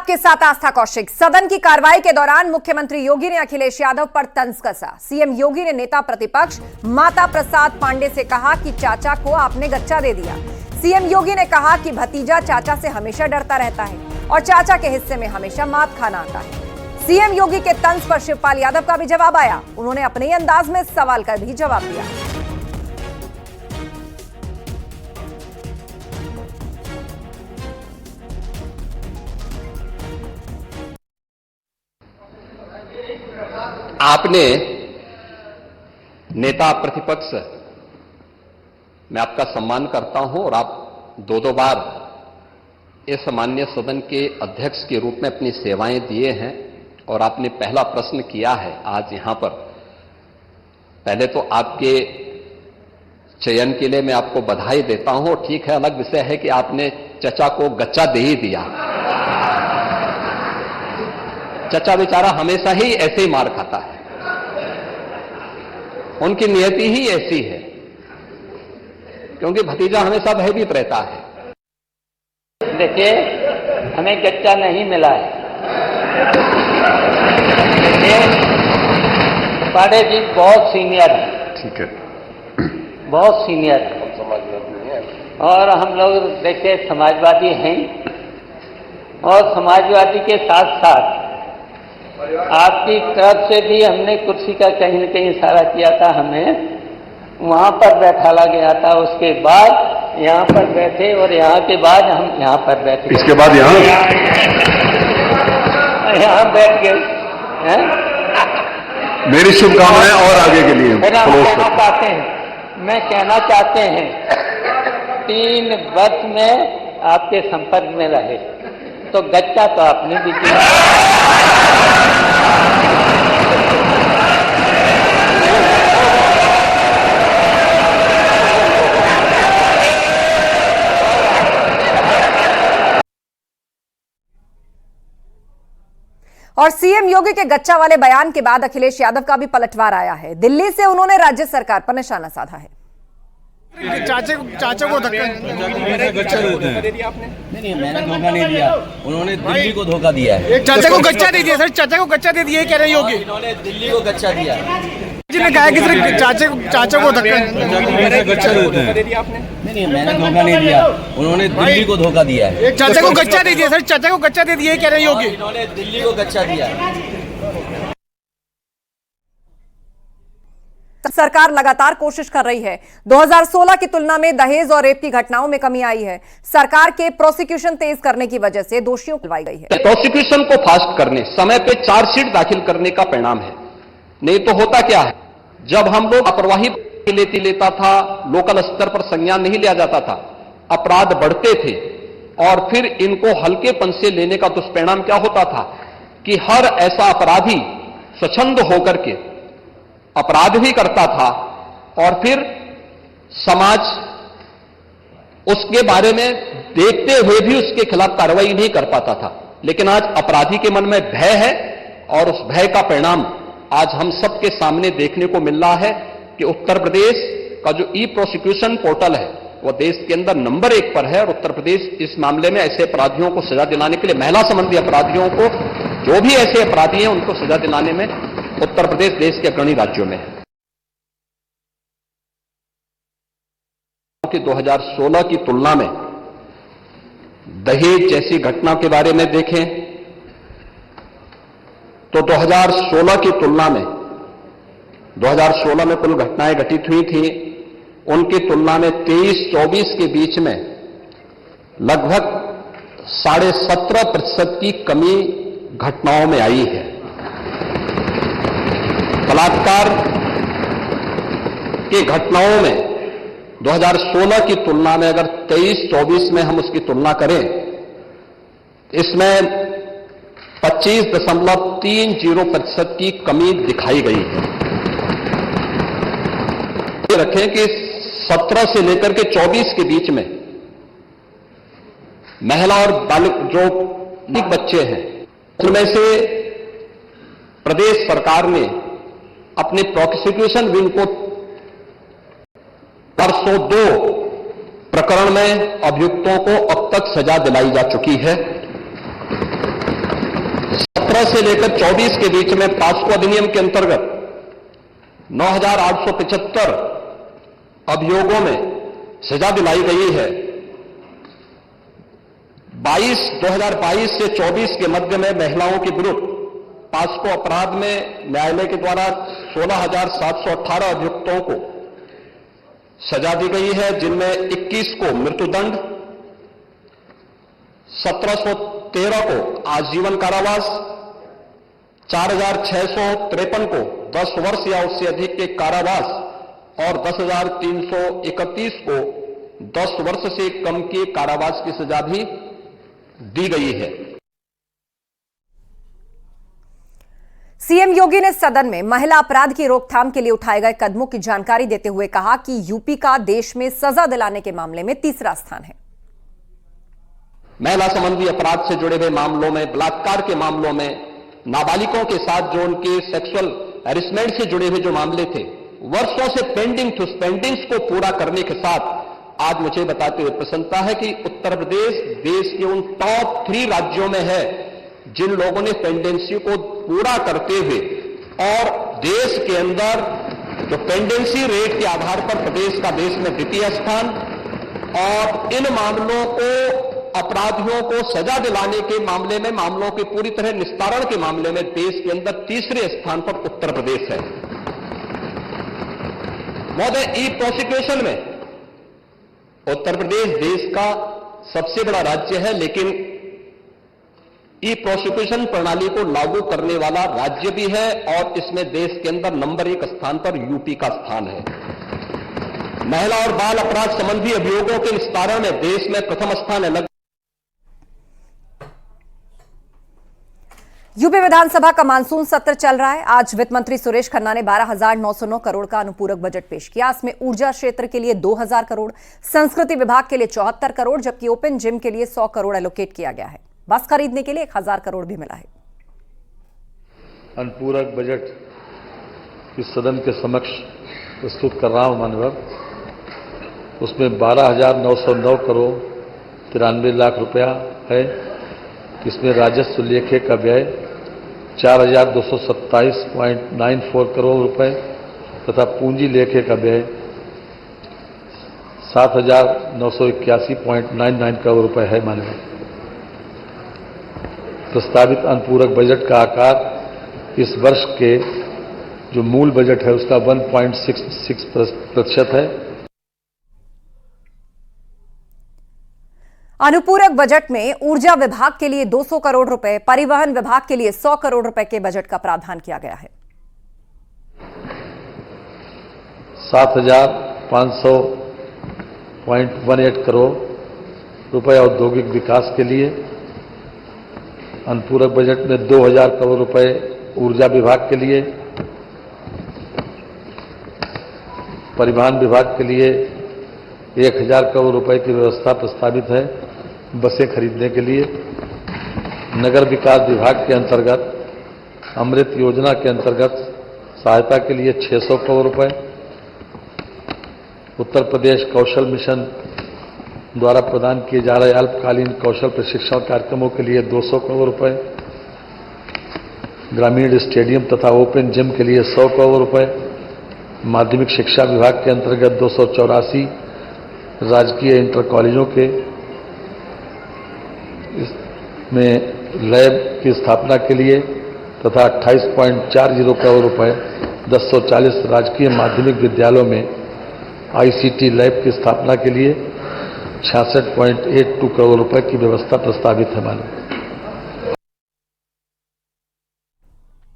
आपके साथ आस्था कौशिक। सदन की कार्रवाई के दौरान मुख्यमंत्री योगी ने अखिलेश यादव पर तंज कसा। सीएम योगी ने नेता प्रतिपक्ष माता प्रसाद पांडे से कहा कि चाचा को आपने गच्चा दे दिया। सीएम योगी ने कहा कि भतीजा चाचा से हमेशा डरता रहता है और चाचा के हिस्से में हमेशा मात खाना आता है। सीएम योगी के तंज पर शिवपाल यादव का भी जवाब आया। उन्होंने अपने ही अंदाज में सवाल का भी जवाब दिया। आपने नेता प्रतिपक्ष, मैं आपका सम्मान करता हूं और आप दो बार इस माननीय सदन के अध्यक्ष के रूप में अपनी सेवाएं दिए हैं और आपने पहला प्रश्न किया है आज यहां पर। पहले तो आपके चयन के लिए मैं आपको बधाई देता हूं। ठीक है, अलग विषय है कि आपने चचा को गच्चा दे ही दिया। चचा बेचारा हमेशा ही ऐसे ही मार खाता है, उनकी नियति ही ऐसी है, क्योंकि भतीजा हमेशा भयभीत रहता है। देखिए, हमें गच्चा नहीं मिला है। पांडे जी बहुत सीनियर है। ठीक है, बहुत सीनियर है। समाजवादी है और हम लोग देखिए समाजवादी हैं और समाजवादी के साथ साथ आपकी तरफ से भी हमने कुर्सी का कहीं न कहीं इशारा किया था, हमें वहां पर बैठाला गया था। उसके बाद यहाँ पर बैठे और यहाँ के बाद हम यहाँ पर बैठे। इसके बाद यहाँ बैठ गए हैं। मेरी शुभकामनाएं और आगे के लिए। मैं कहना चाहते हैं 3 वर्ष में आपके संपर्क में रहे तो गच्चा तो आपने भी दिया। और सीएम योगी के गच्चा वाले बयान के बाद अखिलेश यादव का भी पलटवार आया है। दिल्ली से उन्होंने राज्य सरकार पर निशाना साधा है। चाचा को धक्का दे दिया आपने? नहीं, मैंने धोखा नहीं दिया, उन्होंने दिल्ली को धोखा दिया है। चाचा को गच्चा दे दिया सर, चाचा को गच्चा दे दिया कह रहे योगी। इन्होंने दिल्ली को गच्चा दिया। जी ने कहा कि सर चाचा को धक्का दे दिया आपने? नहीं, मैंने धोखा नहीं दिया, उन्होंने दिल्ली को धोखा दिया है। चाचा को गच्चा दे दिया सर, चाचा को गच्चा दे दिया कह रहे योगी। इन्होंने दिल्ली को गच्चा दिया। सरकार लगातार कोशिश कर रही है। 2016 की तुलना में दहेज और रेप की घटनाओं में कमी आई है। सरकार के प्रोसिक्यूशन तेज करने की वजह से दोषियों को दिलवाई गई है। प्रोसिक्यूशन को फास्ट करने, समय पे चार्जशीट दाखिल करने का परिणाम है। नहीं तो होता क्या है, जब हम लोग लापरवाही लेता था, लोकल स्तर पर संज्ञान नहीं लिया जाता था, अपराध बढ़ते थे और फिर इनको हल्केपन से लेने का दुष्परिणाम क्या होता था कि हर ऐसा अपराधी स्वच्छंद होकर के अपराध भी करता था और फिर समाज उसके बारे में देखते हुए भी उसके खिलाफ कार्रवाई नहीं कर पाता था। लेकिन आज अपराधी के मन में भय है और उस भय का परिणाम आज हम सबके सामने देखने को मिल रहा है कि उत्तर प्रदेश का जो ई प्रोसिक्यूशन पोर्टल है वह देश के अंदर नंबर 1 पर है और उत्तर प्रदेश इस मामले में ऐसे अपराधियों को सजा दिलाने के लिए, महिला संबंधी अपराधियों को, जो भी ऐसे अपराधी हैं उनको सजा दिलाने में उत्तर प्रदेश देश के अग्रणी राज्यों में है। कि 2016 की तुलना में दहेज जैसी घटना के बारे में देखें तो 2016 की तुलना में 2016 में कुल घटनाएं घटित हुई थी, उनकी तुलना में 23-24 के बीच में लगभग 17.5% की कमी घटनाओं में आई है। बलात्कार की घटनाओं में 2016 की तुलना में अगर 23-24 में हम उसकी तुलना करें, इसमें 25.30% की कमी दिखाई गई है। रखें कि 17 से लेकर के 24 के बीच में महिला और बालक जो बच्चे हैं, उनमें से प्रदेश सरकार ने अपने प्रोसिक्यूशन विंग को 402 प्रकरण में अभियुक्तों को अब तक सजा दिलाई जा चुकी है। 17 से लेकर 24 के बीच में पास्को अधिनियम के अंतर्गत 9,875 अभियोगों में सजा दिलाई गई है। 2022 से 24 के मध्य में महिलाओं के विरुद्ध पास्को अपराध में न्यायालय के द्वारा 16,718 अभियुक्तों को सजा दी गई है, जिनमें 21 को मृत्युदंड, 1713 को आजीवन कारावास, 4,653 को 10 वर्ष या उससे अधिक के कारावास और 10,331 को 10 वर्ष से कम के कारावास की सजा भी दी गई है। सीएम योगी ने सदन में महिला अपराध की रोकथाम के लिए उठाए गए कदमों की जानकारी देते हुए कहा कि यूपी का देश में सजा दिलाने के मामले में तीसरा स्थान है। महिला संबंधी अपराध से जुड़े हुए मामलों में, बलात्कार के मामलों में, नाबालिगों के साथ जो उनके सेक्सुअल हैरेसमेंट से जुड़े हुए जो मामले थे, वर्षों से पेंडिंग थे, उस पेंडिंग्स को पूरा करने के साथ आज मुझे बताते हुए प्रसन्नता है कि उत्तर प्रदेश देश के उन टॉप 3 राज्यों में है जिन लोगों ने पेंडेंसी को पूरा करते हुए और देश के अंदर जो पेंडेंसी रेट के आधार पर प्रदेश का देश में द्वितीय स्थान, और इन मामलों को, अपराधियों को सजा दिलाने के मामले में, मामलों के पूरी तरह निस्तारण के मामले में देश के अंदर तीसरे स्थान पर उत्तर प्रदेश है। महोदय, ई प्रोसिक्यूशन में उत्तर प्रदेश देश का सबसे बड़ा राज्य है, लेकिन ई प्रोसिक्यूशन प्रणाली को लागू करने वाला राज्य भी है और इसमें देश के अंदर नंबर 1 स्थान पर यूपी का स्थान है। महिला और बाल अपराध संबंधी अभियोगों के निस्तारण में देश में प्रथम स्थान है। यूपी विधानसभा का मानसून सत्र चल रहा है। आज वित्त मंत्री सुरेश खन्ना ने 12,909 करोड़ का अनुपूरक बजट पेश किया। इसमें ऊर्जा क्षेत्र के लिए 2,000 करोड़, संस्कृति विभाग के लिए 74 करोड़, जबकि ओपन जिम के लिए 100 करोड़ एलोकेट किया गया है। बस खरीदने के लिए 1,000 करोड़ भी मिला है। अनुपूरक बजट इस सदन के समक्ष प्रस्तुत कर रहा हूं माननीय। उसमें 12,909 करोड़ 93 लाख रुपया है। इसमें राजस्व लेखे का व्यय 4,227.94 करोड़ रुपए तथा पूंजी लेखे का व्यय 7,981.99 करोड़ रुपए है माननीय। प्रस्तावित अनुपूरक बजट का आकार इस वर्ष के जो मूल बजट है उसका 1.66% है। अनुपूरक बजट में ऊर्जा विभाग के लिए 200 करोड़ रुपए, परिवहन विभाग के लिए 100 करोड़ रुपए के बजट का प्रावधान किया गया है। 7,500.18 करोड़ रुपए औद्योगिक विकास के लिए। अनुपूरक बजट में 2,000 करोड़ रुपए ऊर्जा विभाग के लिए। परिवहन विभाग के लिए 1,000 करोड़ रुपए की व्यवस्था प्रस्तावित है बसें खरीदने के लिए। नगर विकास विभाग के अंतर्गत अमृत योजना के अंतर्गत सहायता के लिए 600 करोड़ रुपए। उत्तर प्रदेश कौशल मिशन द्वारा प्रदान किए जा रहे अल्पकालीन कौशल प्रशिक्षण कार्यक्रमों के लिए 200 करोड़ रुपए। ग्रामीण स्टेडियम तथा ओपन जिम के लिए 100 करोड़ रुपए। माध्यमिक शिक्षा विभाग के अंतर्गत 284 राजकीय इंटर कॉलेजों के में लैब की स्थापना के लिए तथा 28.40 करोड़ रुपए 1040 राजकीय माध्यमिक विद्यालयों में ICT लैब की स्थापना के लिए 66.82 करोड़ रुपए की व्यवस्था प्रस्तावित है माननीय।